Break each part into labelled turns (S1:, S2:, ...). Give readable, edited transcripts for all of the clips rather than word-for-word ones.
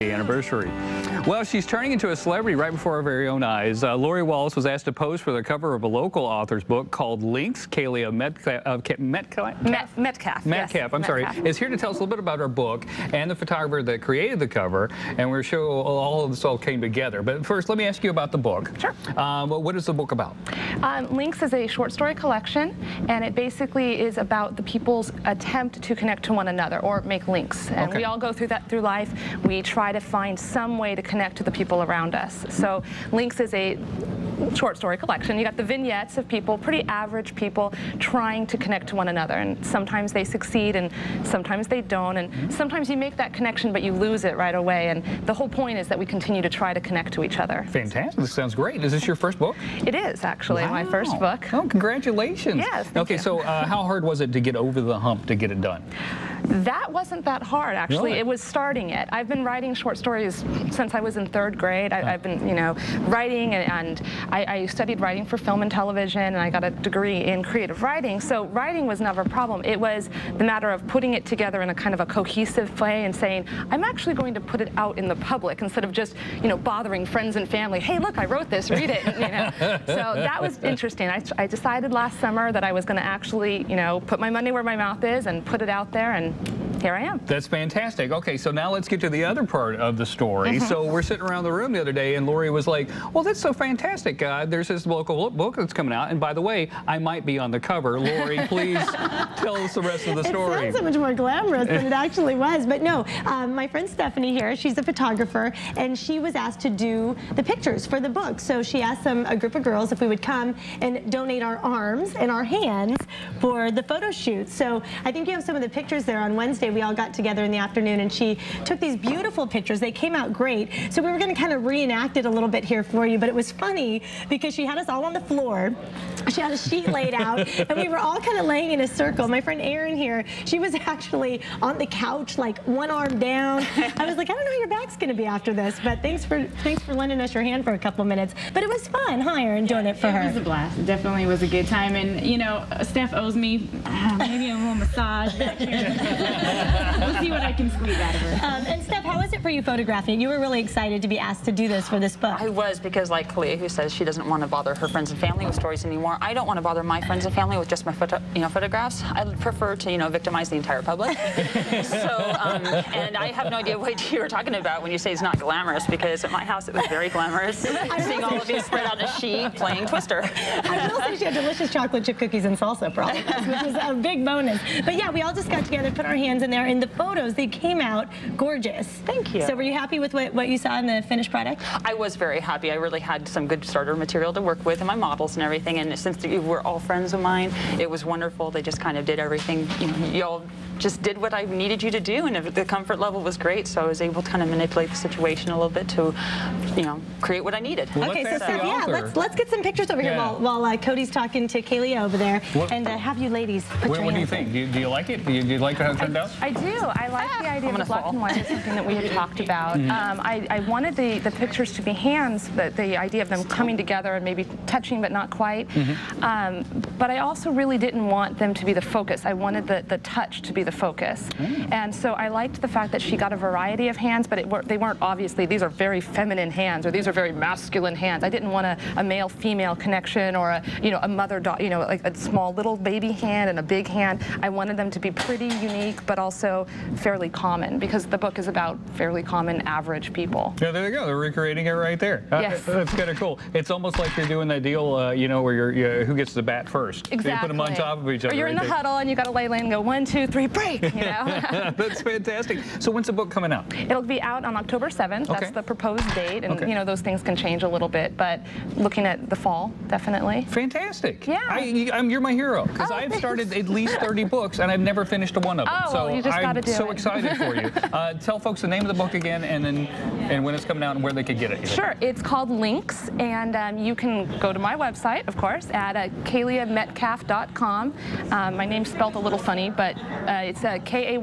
S1: Anniversary. Well, she's turning into a celebrity right before our very own eyes. Lori Wallace was asked to pose for the cover of a local author's book called Links. Kaylia Metcalfe, I'm sorry, is here to tell us a little bit about her book and the photographer that created the cover, and we're sure all of this all came together. But first, let me ask you about the book.
S2: Sure.
S1: What is the book about?
S2: Links is a short story collection, and it basically is about the people's attempt to connect to one another or make links. And we all go through that through life. We try to find some way to connect to the people around us. So Links is a short story collection. You got the vignettes of people, pretty average people, trying to connect to one another, and sometimes they succeed and sometimes they don't, and sometimes you make that connection but you lose it right away, and the whole point is that we continue to try to connect to each other.
S1: Fantastic. This sounds great. Is this your first book?
S2: It is actually my first book.
S1: Oh, congratulations.
S2: Yes, thank you.
S1: So how hard was it to get over the hump to get it done?
S2: That wasn't that hard, actually.
S1: Really?
S2: It was starting it. I've been writing short stories since I was in 3rd grade. I've been, writing, and I studied writing for film and television, and I got a degree in creative writing. So writing was never a problem. It was the matter of putting it together in a kind of a cohesive way and saying, I'm actually going to put it out in the public instead of just, bothering friends and family. Hey, look, I wrote this, read it. So that was interesting. I decided last summer that I was going to actually, put my money where my mouth is and put it out there, and here I am.
S1: That's fantastic. Okay, so now let's get to the other part of the story. So we're sitting around the room the other day, and Lori was like, well, that's so fantastic. There's this local book that's coming out, and by the way, I might be on the cover. Lori, please tell us the rest of the story.
S3: It sounds so much more glamorous than it actually was. But no, my friend Stephanie here, she's a photographer, and she was asked to do the pictures for the book. So she asked a group of girls if we would come and donate our arms and our hands for the photo shoot. So I think you have some of the pictures there. On Wednesday, we all got together in the afternoon, and she took these beautiful pictures. They came out great. So we were going to kind of reenact it a little bit here for you, but it was funny because she had us all on the floor. She had a sheet laid out, and we were all kind of laying in a circle. My friend Erin here, she was actually on the couch, like one arm down. I was like, I don't know how your back's going to be after this, but thanks for lending us your hand for a couple minutes. But it was fun, huh, Erin, doing it for her?
S4: It was a blast. It definitely was a good time, and Steph owes me maybe a little massage back here. We'll see what I can squeeze out of her.
S3: And Steph, how was it for you photographing? You were really excited to be asked to do this for this book.
S5: I was, because like Kaylia, who says she doesn't want to bother her friends and family with stories anymore, I don't want to bother my friends and family with just my photographs. I prefer to victimize the entire public. And I have no idea what you were talking about when you say it's not glamorous, because at my house it was very glamorous. Seeing all of you spread out a sheet playing Twister.
S3: I will say she had delicious chocolate chip cookies and salsa for all of us, which was a big bonus. But yeah, we all just got together, put our hands in there, and the photos, they came out gorgeous.
S5: Thank you.
S3: So were you happy with what you saw in the finished product?
S5: I was very happy. I really had some good starter material to work with, and my models and everything, and since you were all friends of mine, it was wonderful. They just kind of did everything. Y'all just did what I needed you to do, and the comfort level was great, so I was able to kind of manipulate the situation a little bit to, create what I needed.
S1: Well,
S3: okay, so Steph, yeah, let's get some pictures over here while Cody's talking to Kaylia over there, and have you ladies put your hands
S1: What do you think? Do you like it? Do you like how it turned out?
S2: I do. I like the idea of the black and white. It's something that we had talked about. I wanted the pictures to be hands, the idea of them coming together and maybe touching but not quite. But I also really didn't want them to be the focus. I wanted the touch to be the focus. And so I liked the fact that she got a variety of hands, but they weren't obviously, these are very feminine hands, or these are very masculine hands. I didn't want a male-female connection, or a mother-daughter, like a small little baby hand and a big hand. I wanted them to be pretty unique, but also fairly common, because the book is about fairly common, average people.
S1: Yeah, there you go. They're recreating it right there.
S2: Yes.
S1: That's kind of cool. It's almost like you're doing that deal, where you're who gets the bat first.
S2: Exactly.
S1: So you put them on top of each other.
S2: Or you're in the huddle and you got to lay and go 1, 2, 3, break.
S1: That's fantastic. So when's the book coming out?
S2: It'll be out on October 7th.
S1: Okay.
S2: That's the proposed date, and those things can change a little bit, but looking at the fall, definitely.
S1: Fantastic.
S2: Yeah.
S1: You're my hero, because I've started at least 30 books and I've never finished one of them.
S2: Oh,
S1: so
S2: well, you just got to do it.
S1: I'm so excited for you. Tell folks the name of the book again, and when it's coming out and where they could get it.
S2: Sure. It's called Links, and you can go to my website, of course, at KayliaMetcalfe.com. My name's spelled a little funny, but it's Kaylia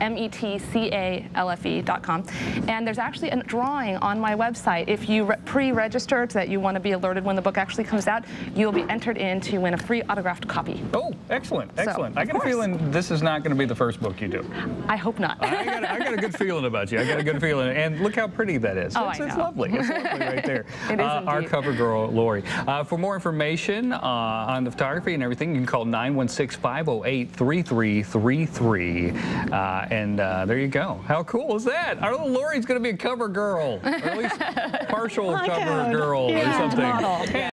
S2: metcalfe.com. And there's actually a drawing on my website. If you pre-register so that you want to be alerted when the book actually comes out, you'll be entered in to win a free autographed copy.
S1: Oh, excellent, excellent.
S2: So,
S1: I got a feeling this is not going to be the first book you do.
S2: I hope not.
S1: I got a good feeling about you. I got a good feeling. And look how pretty that is.
S2: Oh,
S1: It's lovely. It's lovely right there.
S2: It is
S1: our cover girl, Lori. For more information on the photography and everything, you can call 916-508-3333. And there you go. How cool is that? Our little Lori's going to be a cover girl, or at least partial cover girl or something.
S2: Model.
S1: Yeah.